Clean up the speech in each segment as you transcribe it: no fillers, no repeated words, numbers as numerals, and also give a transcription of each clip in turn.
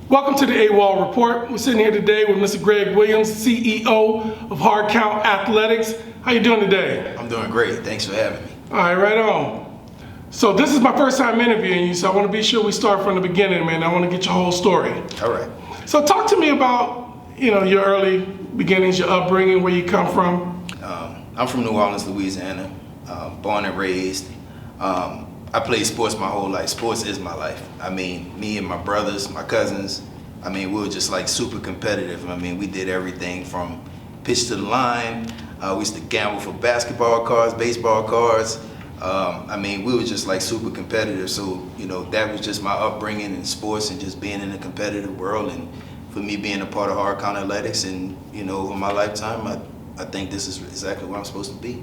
Welcome to the AWOL Report. We're sitting here today with Mr. Greg Williams, CEO of Hardcount Athletics. How you doing today? I'm doing great. Thanks for having me. All right, right on. So this is my first time interviewing you, so I want to be sure we start from the beginning, man. I want to get your whole story. All right. So talk to me about, your early beginnings, your upbringing, where you come from. I'm from New Orleans, Louisiana, born and raised. I played sports my whole life. Sports is my life. I mean, me and my brothers, my cousins, we were just like super competitive. We did everything from pitch to the line. We used to gamble for basketball cards, baseball cards. We were just like super competitive. So, that was just my upbringing in sports and just being in a competitive world. And for me being a part of Hardcount Athletics and, over my lifetime, I think this is exactly where I'm supposed to be.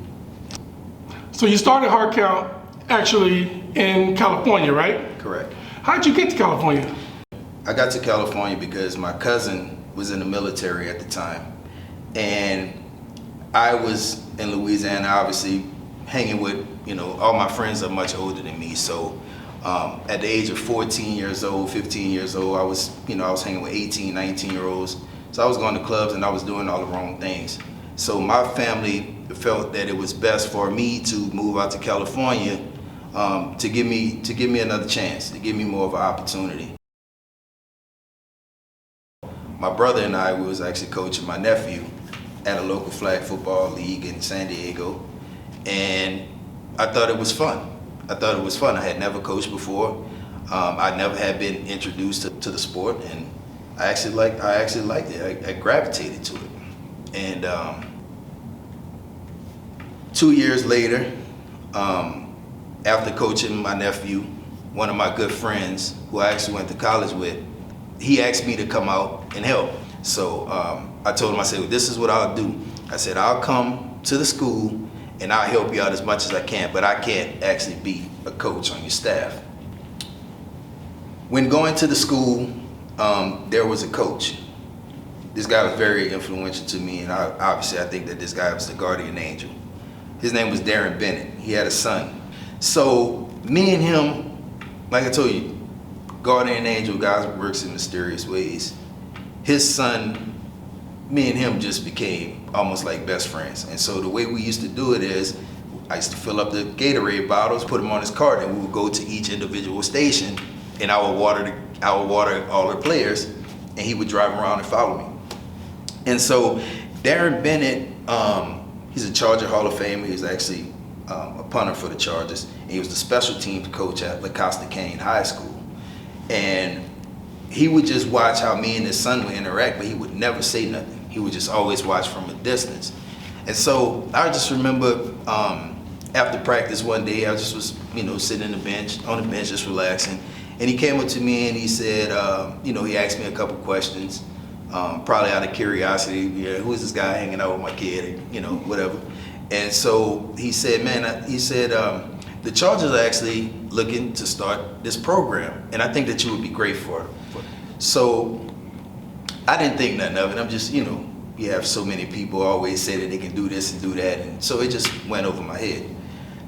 So you started Hardcount actually in California, right? Correct. How'd you get to California? I got to California because my cousin was in the military at the time. And I was in Louisiana, obviously, hanging with, all my friends are much older than me. So at the age of 14 years old, 15 years old, I was hanging with 18, 19-year-olds. So I was going to clubs and I was doing all the wrong things. So my family felt that it was best for me to move out to California to give me another chance, to give me more of an opportunity. My brother and I was actually coaching my nephew at a local flag football league in San Diego, and I thought it was fun. I had never coached before. I never had been introduced to the sport, and I actually liked it. I gravitated to it. And 2 years later, after coaching my nephew, one of my good friends who I actually went to college with, he asked me to come out and help. So I told him, I said, well, this is what I'll do. I said, I'll come to the school and I'll help you out as much as I can, but I can't actually be a coach on your staff. When going to the school, there was a coach. This guy was very influential to me, and obviously I think that this guy was the guardian angel. His name was Darren Bennett. He had a son. So me and him, like I told you, guardian angel, God works in mysterious ways. His son, me and him just became almost like best friends. And so the way we used to do it is, I used to fill up the Gatorade bottles, put them on his cart, and we would go to each individual station, and I would water all the players, and he would drive around and follow me. And so Darren Bennett, he's a Charger Hall of Famer. He was actually a punter for the Chargers. And he was the special teams coach at La Costa Cane High School. And he would just watch how me and his son would interact, but he would never say nothing. He would just always watch from a distance. And so I just remember after practice one day, I just was, sitting on the bench, just relaxing. And he came up to me and he said, he asked me a couple questions. Probably out of curiosity, who is this guy hanging out with my kid, whatever. And so he said, the Chargers are actually looking to start this program, and I think that you would be great for it. So I didn't think nothing of it. I'm just, you have so many people always say that they can do this and do that, and so it just went over my head.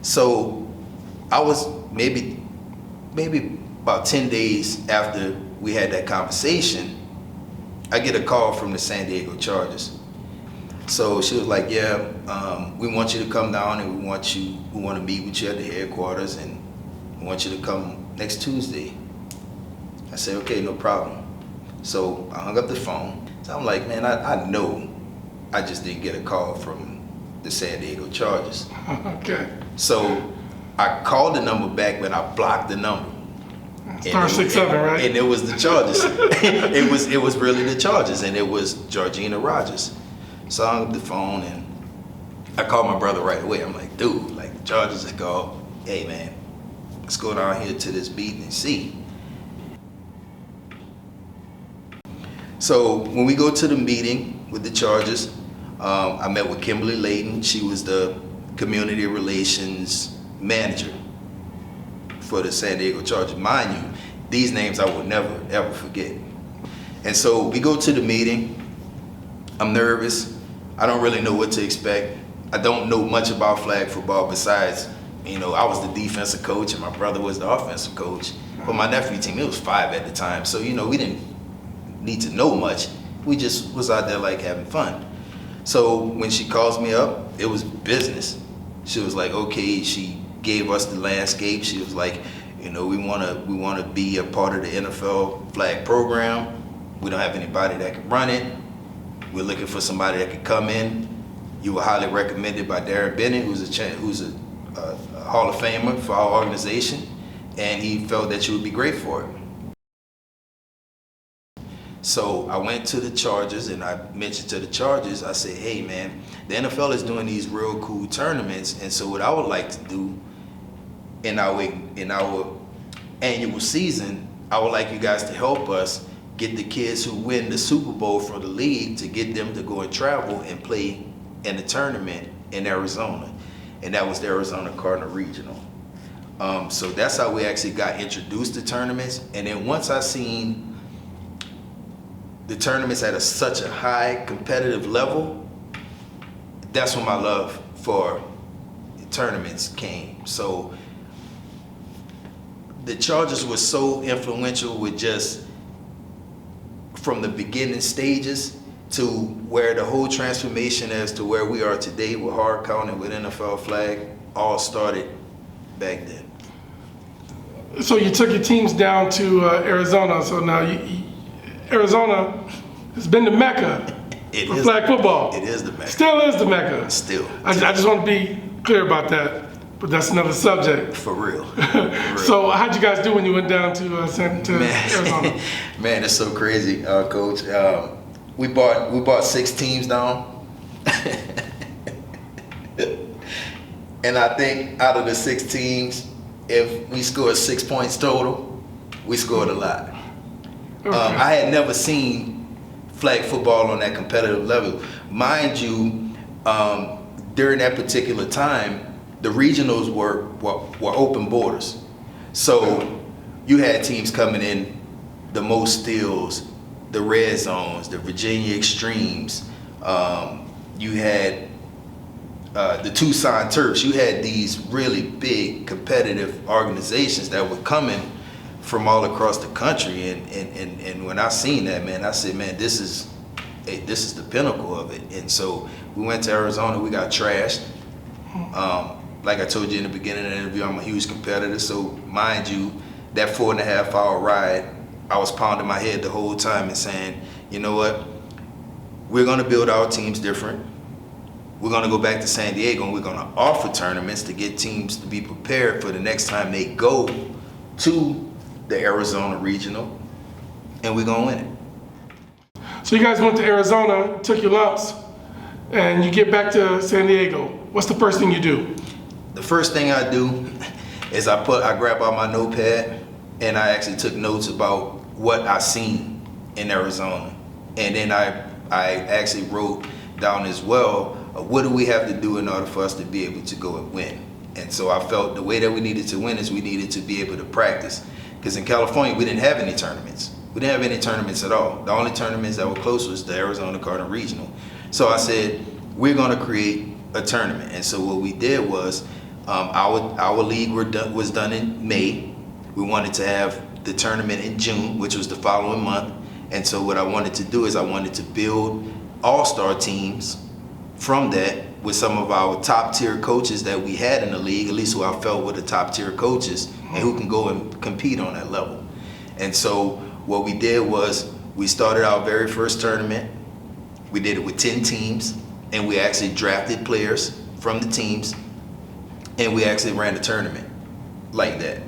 So I was maybe about 10 days after we had that conversation, I get a call from the San Diego Chargers. So she was like, we want you to come down and we want to meet with you at the headquarters and we want you to come next Tuesday. I said, okay, no problem. So I hung up the phone. So I'm like, man, I know I just didn't get a call from the San Diego Chargers. Okay. So I called the number back, but I blocked the number. Star 67, right? And it was the Chargers. it was really the Chargers, and it was Georgina Rogers. So I hung up the phone and I called my brother right away. I'm like, dude, the Chargers just called. Hey man, let's go down here to this meeting and see. So when we go to the meeting with the Chargers, I met with Kimberly Layton. She was the community relations manager for the San Diego Chargers. Mind you, these names I will never, ever forget. And so we go to the meeting. I'm nervous. I don't really know what to expect. I don't know much about flag football besides, I was the defensive coach and my brother was the offensive coach. But my nephew team, it was 5 at the time. So, we didn't need to know much. We just was out there like having fun. So when she calls me up, it was business. She was like, okay, she gave us the landscape. She was like, you know, we wanna be a part of the NFL flag program. We don't have anybody that can run it. We're looking for somebody that can come in. You were highly recommended by Darren Bennett, who's a Hall of Famer for our organization, and he felt that you would be great for it. So I went to the Chargers and I mentioned to the Chargers, I said, hey man, the NFL is doing these real cool tournaments, and so what I would like to do in our annual season, I would like you guys to help us get the kids who win the Super Bowl for the league to get them to go and travel and play in the tournament in Arizona. And that was the Arizona Cardinal Regional. So that's how we actually got introduced to tournaments. And then once I seen the tournaments at such a high competitive level, that's when my love for tournaments came. So the Chargers were so influential with just from the beginning stages to where the whole transformation as to where we are today with Hardcount and with NFL flag all started back then. So you took your teams down to Arizona. So now Arizona has been the Mecca for flag football. It is the Mecca. Still is the Mecca. Still. I just want to be clear about that. But that's another subject. For real. So how'd you guys do when you went down to Arizona? Man, that's so crazy, Coach. We bought 6 teams down, and I think out of the 6 teams, if we scored 6 points total, we scored a lot. Okay. I had never seen flag football on that competitive level, mind you. During that particular time, the regionals were open borders. So you had teams coming in, the Most Steels, the Red Zones, the Virginia Extremes. You had the Tucson Terps. You had these really big competitive organizations that were coming from all across the country. And when I seen that, man, I said, man, this is the pinnacle of it. And so we went to Arizona, we got trashed. Like I told you in the beginning of the interview, I'm a huge competitor, so mind you, that 4.5-hour ride, I was pounding my head the whole time and saying, you know what, we're gonna build our teams different. We're gonna go back to San Diego and we're gonna offer tournaments to get teams to be prepared for the next time they go to the Arizona Regional, and we're gonna win it. So you guys went to Arizona, took your lumps, and you get back to San Diego. What's the first thing you do? The first thing I do is I grab out my notepad and I actually took notes about what I seen in Arizona. And then I actually wrote down as well, what do we have to do in order for us to be able to go and win? And so I felt the way that we needed to win is we needed to be able to practice. Because in California, we didn't have any tournaments. We didn't have any tournaments at all. The only tournaments that were close was the Arizona Cardinal Regional. So I said, we're gonna create a tournament. And so what we did was, our league was done in May. We wanted to have the tournament in June, which was the following month. And so what I wanted to do is I wanted to build all-star teams from that with some of our top-tier coaches that we had in the league, at least who I felt were the top-tier coaches and who can go and compete on that level. And so what we did was we started our very first tournament. We did it with 10 teams, and we actually drafted players from the teams, and we actually ran the tournament like that.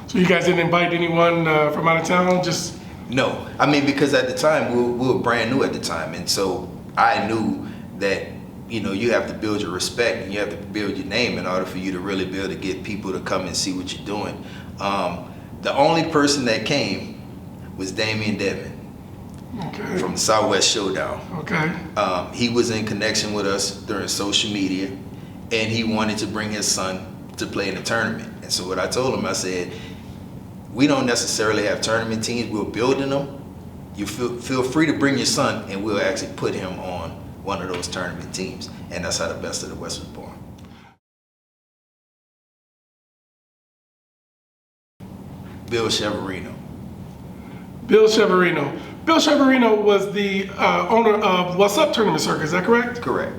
So you guys didn't invite anyone from out of town? Just No, I mean, because at the time we were brand new at the time, and so I knew that, you know, you have to build your respect and you have to build your name in order for you to really be able to get people to come and see what you're doing. The only person that came was Damian Devin, okay, from the Southwest Showdown. Okay. He was in connection with us during social media, and he wanted to bring his son to play in the tournament. And so what I told him, I said, we don't necessarily have tournament teams, we're building them. You feel free to bring your son, and we'll actually put him on one of those tournament teams. And that's how the Best of the West was born. Bill Cheverino. Bill Cheverino was the owner of What's Up Tournament Circuit, is that correct? Correct.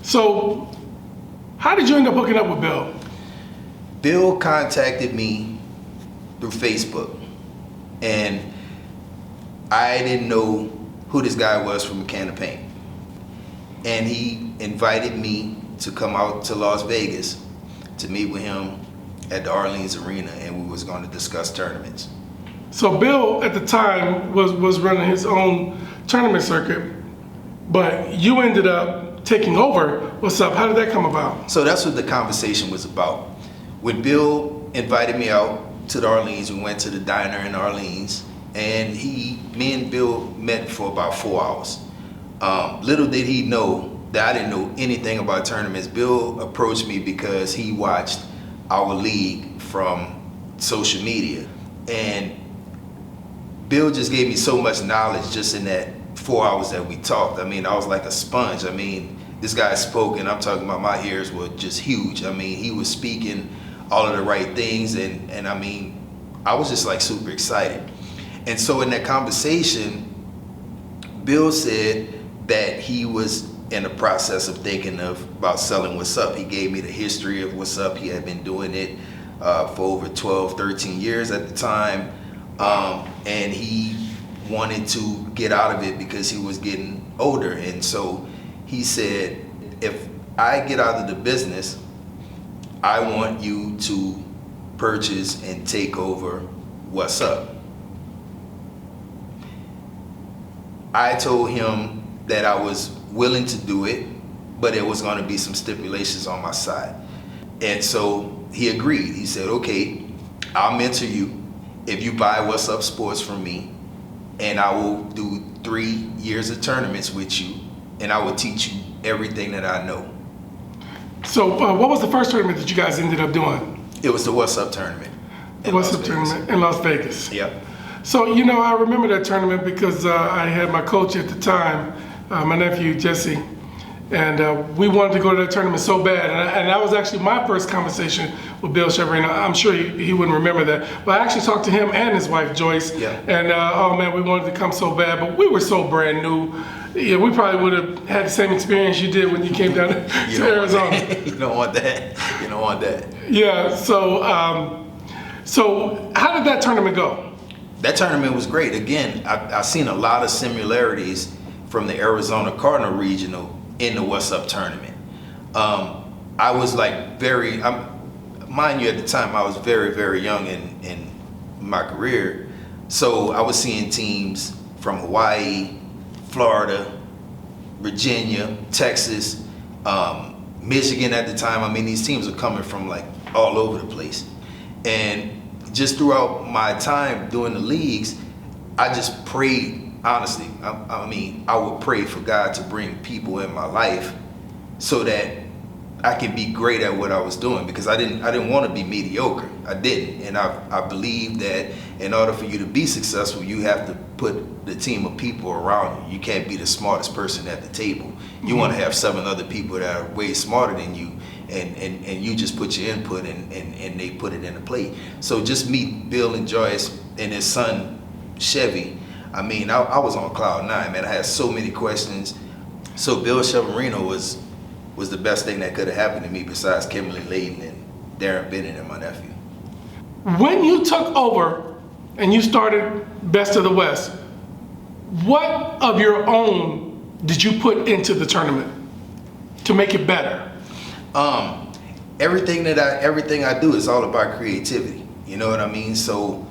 So, how did you end up hooking up with Bill? Bill contacted me through Facebook, and I didn't know who this guy was from a can of paint. And he invited me to come out to Las Vegas to meet with him at the Orleans Arena, and we was going to discuss tournaments. So Bill at the time was running his own tournament circuit, but you ended up taking over What's Up. How did that come about? So that's what the conversation was about. When Bill invited me out to the Orleans, we went to the diner in Orleans, and me and Bill met for about 4 hours. Little did he know that I didn't know anything about tournaments. Bill approached me because he watched our league from social media, and Bill just gave me so much knowledge just in that 4 hours that we talked. I mean, I was like a sponge. I mean, this guy spoke, and I'm talking about my ears were just huge. I mean, he was speaking all of the right things, and I mean, I was just like super excited. And so in that conversation, Bill said that he was in the process of thinking about selling What's Up. He gave me the history of What's Up. He had been doing it for over 12, 13 years at the time. And he wanted to get out of it because he was getting older. And so he said, if I get out of the business, I want you to purchase and take over What's Up. I told him that I was willing to do it, but there was going to be some stipulations on my side. And so he agreed. He said, okay, I'll mentor you if you buy What's Up Sports from me, and I will do 3 years of tournaments with you, and I will teach you everything that I know. So what was the first tournament that you guys ended up doing? It was the What's Up tournament. The What's Up tournament in Las Vegas. Yep. So, you know, I remember that tournament because I had my coach at the time, my nephew Jesse, and we wanted to go to that tournament so bad. And that was actually my first conversation with Bill Cheverino. I'm sure he wouldn't remember that. But I actually talked to him and his wife Joyce. Yeah. And oh man, we wanted to come so bad, but we were so brand new. Yeah, we probably would have had the same experience you did when you came down to Arizona. You don't want that. You don't want that. Yeah. So, so how did that tournament go? That tournament was great. Again, I've seen a lot of similarities from the Arizona Cardinal Regional in the What's Up tournament. I was like mind you, at the time I was very, very young in my career. So I was seeing teams from Hawaii, Florida, Virginia, Texas, Michigan at the time. I mean, these teams were coming from like all over the place. And just throughout my time doing the leagues, I just prayed, honestly. I mean, I would pray for God to bring people in my life so that I could be great at what I was doing, because I didn't want to be mediocre. I didn't. And I believe that in order for you to be successful, you have to put the team of people around you. You can't be the smartest person at the table. You want to have 7 other people that are way smarter than you, and you just put your input and they put it into play. So just meet Bill and Joyce and his son Chevy. I mean, I was on cloud 9, man. I had so many questions. So Bill Cheverino was the best thing that could have happened to me besides Kimberly Layden and Darren Bennett and my nephew. When you took over and you started Best of the West, what of your own did you put into the tournament to make it better? Everything I do is all about creativity. You know what I mean? So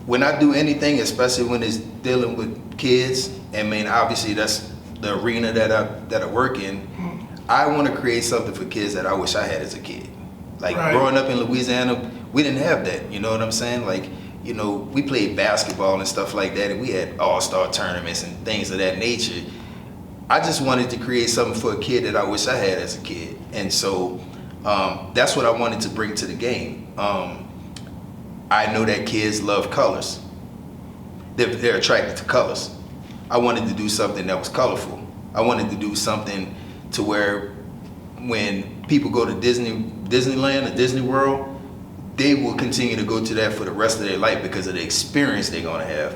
when I do anything, especially when it's dealing with kids, I mean, obviously that's the arena that I work in. I want to create something for kids that I wish I had as a kid. Like growing up in Louisiana, we didn't have that. You know what I'm saying? Like, you know, we played basketball and stuff like that, and we had all-star tournaments and things of that nature. I just wanted to create something for a kid that I wish I had as a kid. And so that's what I wanted to bring to the game. I know that kids love colors. They're attracted to colors. I wanted to do something that was colorful. I wanted to do something to where when people go to Disneyland or Disney World, they will continue to go to that for the rest of their life because of the experience they're gonna have.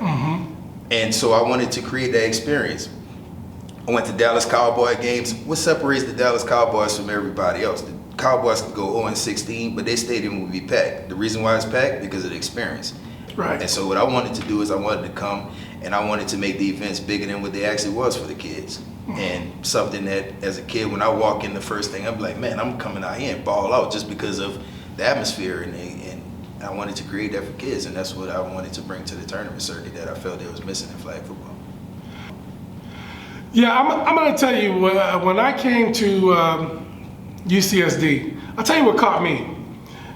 And so I wanted to create that experience. I went to Dallas Cowboy games. What separates the Dallas Cowboys from everybody else? The Cowboys could go 0-16, but their stadium would be packed. The reason why it's packed, because of the experience. Right. And so what I wanted to do is I wanted to come and I wanted to make the events bigger than what they actually was for the kids. And something that, as a kid, when I walk in, the first thing I'm like, man, I'm coming out here and ball out just because of the atmosphere. And I wanted to create that for kids, and that's what I wanted to bring to the tournament circuit that I felt it was missing in flag football. Yeah, I'm going to tell you, when I came to UCSD, I'll tell you what caught me.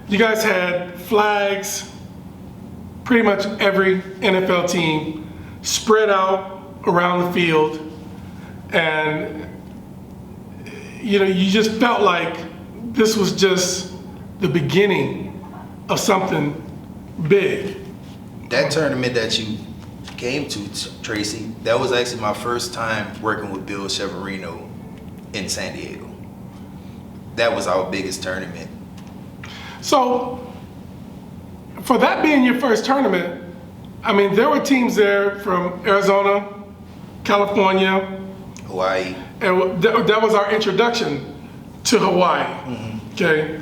You guys had flags, pretty much every NFL team spread out around the field, and you just felt like this was just the beginning of something big. That tournament that you came to, Tracy, that was actually my first time working with Bill Cheverino in San Diego. That was our biggest tournament. So, for that being your first tournament, I mean, there were teams there from Arizona, California, Hawaii. and that was our introduction to Hawaii. Mm-hmm. Okay,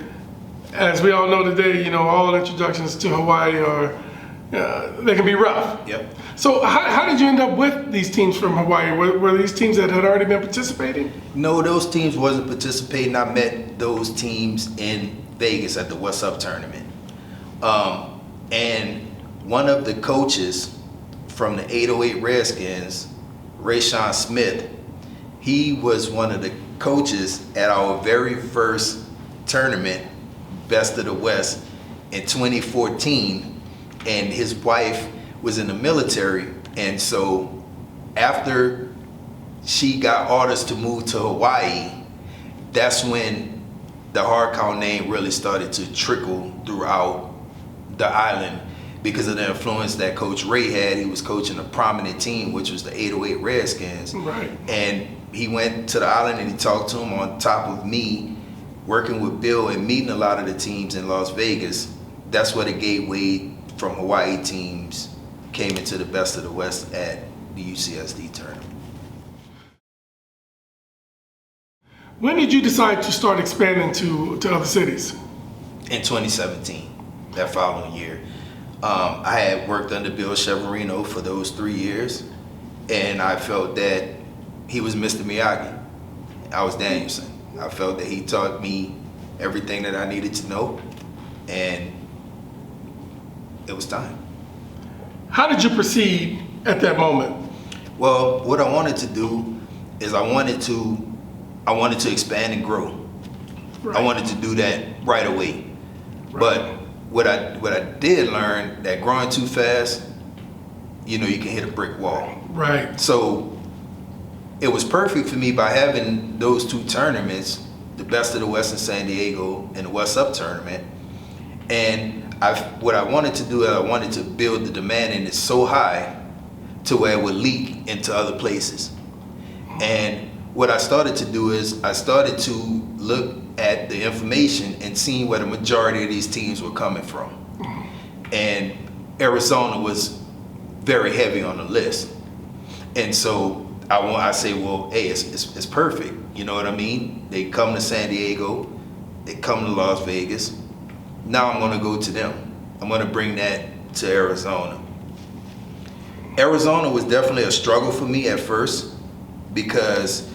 as we all know today, all introductions to Hawaii are they can be rough. Yep. So, how did you end up with these teams from Hawaii? Were these teams that had already been participating? No, those teams wasn't participating. I met those teams in Vegas at the What's Up tournament. And one of the coaches from the 808 Redskins, Rashaun Smith, he was one of the coaches at our very first tournament, Best of the West, in 2014, and his wife was in the military, and so after she got orders to move to Hawaii, that's when the Hardcount name really started to trickle throughout the island because of the influence that Coach Ray had. He was coaching a prominent team, which was the 808 Redskins. Right. And he went to the island and he talked to him on top of me, working with Bill and meeting a lot of the teams in Las Vegas. That's where the gateway from Hawaii teams came into the Best of the West at the UCSD tournament. When did you decide to start expanding to other cities? In 2017, that following year. I had worked under Bill Cheverino for those 3 years, and I felt that he was Mr. Miyagi. I was Danielson. I felt that he taught me everything that I needed to know, and it was time. How did you proceed at that moment? Well, what I wanted to do is I wanted to expand and grow. Right. I wanted to do that right away. Right. But what I did learn that growing too fast, you can hit a brick wall. Right. So it was perfect for me by having those two tournaments, the Best of the West in San Diego and the What's Up tournament. And what I wanted to do is I wanted to build the demand in it so high to where it would leak into other places. And what I started to do is I started to look at the information and seeing where the majority of these teams were coming from. And Arizona was very heavy on the list. And so I say, well, hey, it's perfect. You know what I mean? They come to San Diego, they come to Las Vegas. Now I'm gonna go to them. I'm gonna bring that to Arizona. Arizona was definitely a struggle for me at first because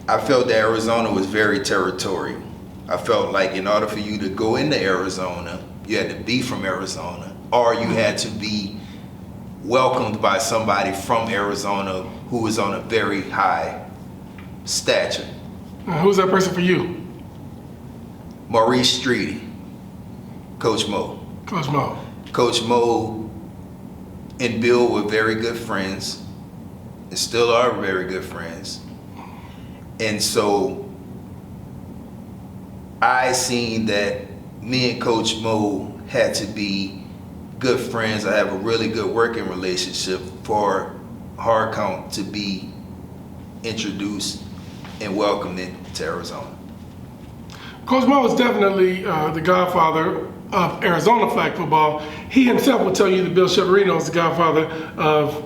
I felt that Arizona was very territorial. I felt like in order for you to go into Arizona, you had to be from Arizona, or you had to be welcomed by somebody from Arizona who was on a very high stature. Who's that person for you? Maurice Streety, Coach Mo. Coach Mo. Coach Mo and Bill were very good friends and still are very good friends. And so I seen that me and Coach Mo had to be good friends. I have a really good working relationship for Hardcount to be introduced and welcomed into Arizona. Coach Mo is definitely the godfather of Arizona flag football. He himself will tell you that Bill Cheverino is the godfather of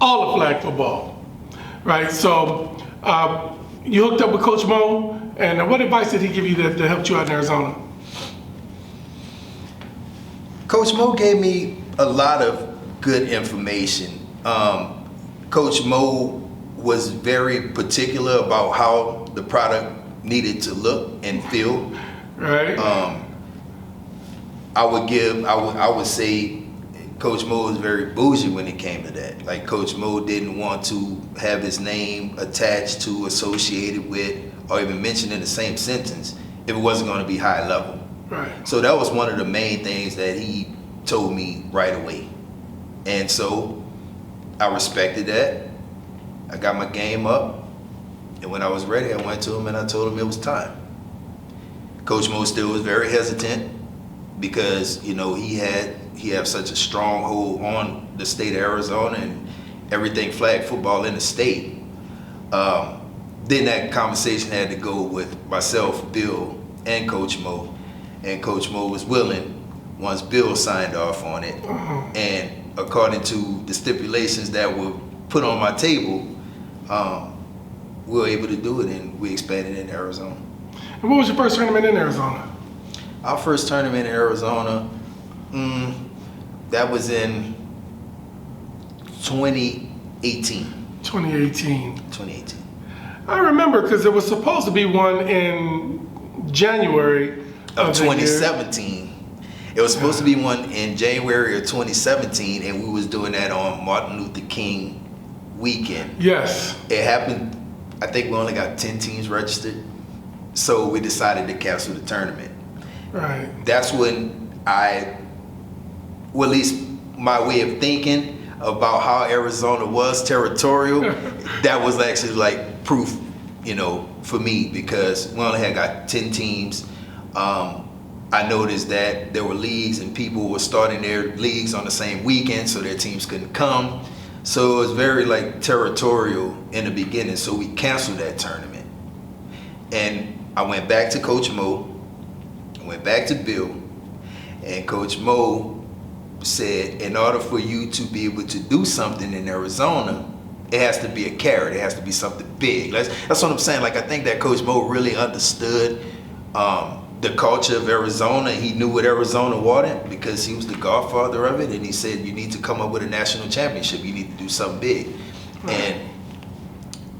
all of flag football, right? So you hooked up with Coach Mo, and what advice did he give you that helped you out in Arizona? Coach Mo gave me a lot of good information. Coach Mo was very particular about how the product needed to look and feel. Right. I would say Coach Mo was very bougie when it came to that. Like, Coach Mo didn't want to have his name attached to, associated with, or even mentioned in the same sentence if it wasn't going to be high level. Right. So that was one of the main things that he told me right away. And so I respected that. I got my game up. And when I was ready, I went to him and I told him it was time. Coach Mo still was very hesitant because, you know, he had such a stronghold on the state of Arizona and everything flag football in the state. Then that conversation had to go with myself, Bill, and Coach Mo. And Coach Mo was willing once Bill signed off on it. And according to the stipulations that were put on my table, we were able to do it, and we expanded in Arizona. And what was your first tournament in Arizona? Our first tournament in Arizona, that was in 2018. 2018. 2018. I remember because there was supposed to be one in January Of the year. 2017. It was supposed to be one in January of 2017, and we was doing that on Martin Luther King weekend. Yes. It happened, I think we only got 10 teams registered, so we decided to cancel the tournament. Right. That's when well, at least my way of thinking about how Arizona was territorial, that was actually like proof, you know, for me, because we only had got 10 teams. I noticed that there were leagues and people were starting their leagues on the same weekend, so their teams couldn't come. So it was very like territorial in the beginning, so we canceled that tournament. And I went back to Coach Mo, I went back to Bill, and Coach Mo said, in order for you to be able to do something in Arizona, it has to be a carrot, it has to be something big. That's what I'm saying. Like, I think that Coach Mo really understood the culture of Arizona. He knew what Arizona wanted because he was the godfather of it, and he said, you need to come up with a national championship, you need to do something big. Right. And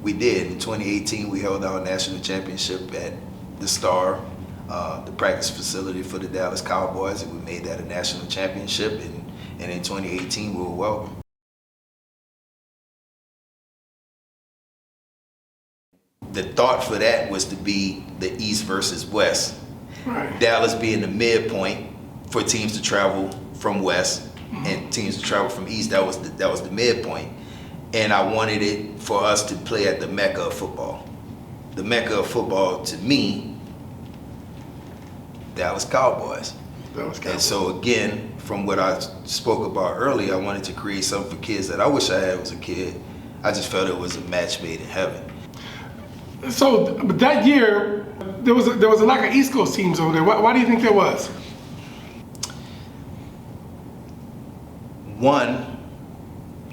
we did. In 2018, we held our national championship at the Star, the practice facility for the Dallas Cowboys, and we made that a national championship, and in 2018 we were welcome. The thought for that was to be the East versus West. Right. Dallas being the midpoint for teams to travel from West, and teams to travel from East. That was the midpoint. And I wanted it for us to play at the Mecca of football. The Mecca of football, to me, Dallas Cowboys. And so again, from what I spoke about earlier, I wanted to create something for kids that I wish I had as a kid. I just felt it was a match made in heaven. So that year, there was a lack of East Coast teams over there. Why do you think there was? One,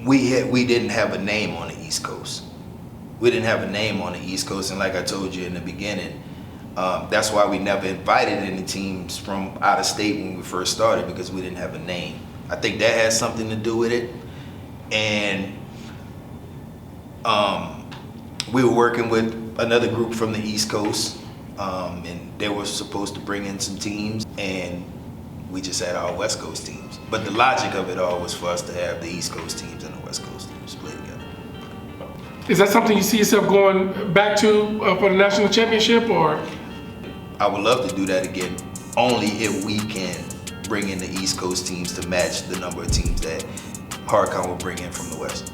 we didn't have a name on the East Coast. We didn't have a name on the East Coast, and like I told you in the beginning, that's why we never invited any teams from out of state when we first started, because we didn't have a name. I think that has something to do with it. And we were working with another group from the East Coast, and they were supposed to bring in some teams, and we just had our West Coast teams. But the logic of it all was for us to have the East Coast teams and the West Coast teams play together. Is that something you see yourself going back to for the national championship, or? I would love to do that again, only if we can bring in the East Coast teams to match the number of teams that Hardcount will bring in from the West.